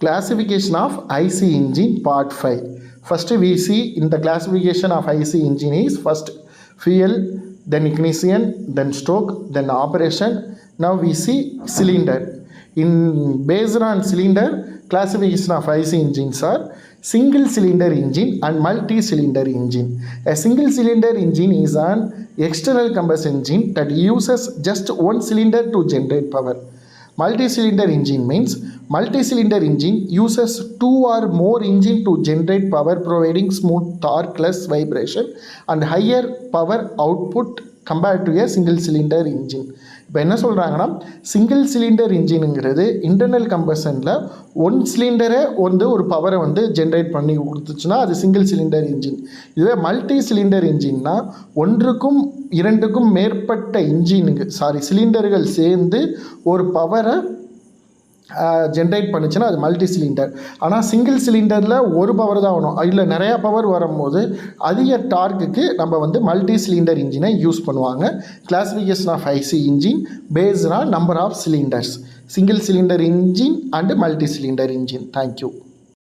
Classification of IC engine part 5. First we see in the classification of IC engine is first fuel, then ignition, then stroke, then operation. Now we see cylinder. In based on cylinder, classification of IC engines are single cylinder engine and multi-cylinder engine. A single cylinder engine is an external combustion engine that uses just one cylinder to generate power. Multi-cylinder engine means multi-cylinder engine uses two or more engine to generate power, providing smooth torque, less vibration and higher power output compared to a single cylinder engine. இப்போ என்ன சொல்கிறாங்கன்னா single cylinder இன்ஜினுங்கிறது internal கம்பஷனில் one சிலிண்டரை ஒரு பவரை generate பண்ணி கொடுத்துச்சுன்னா அது single cylinder engine. இதுவே multi cylinder இன்ஜின்னா ஒன்றுக்கும் இரண்டுக்கும் மேற்பட்ட சிலிண்டர்கள் சேர்ந்து ஒரு பவரை ஜென்ரேட் பண்ணிச்சுன்னா அது மல்டி சிலிண்டர். ஆனால் சிங்கிள் சிலிண்டரில் ஒரு பவர் தான் வரும், இல்லை நிறையா பவர் வரும்போது அதிக டார்க்குக்கு நம்ம மல்டி சிலிண்டர் இன்ஜினை யூஸ் பண்ணுவாங்க. Classification of IC engine based on number of cylinders, single cylinder engine and multi cylinder engine. Thank you.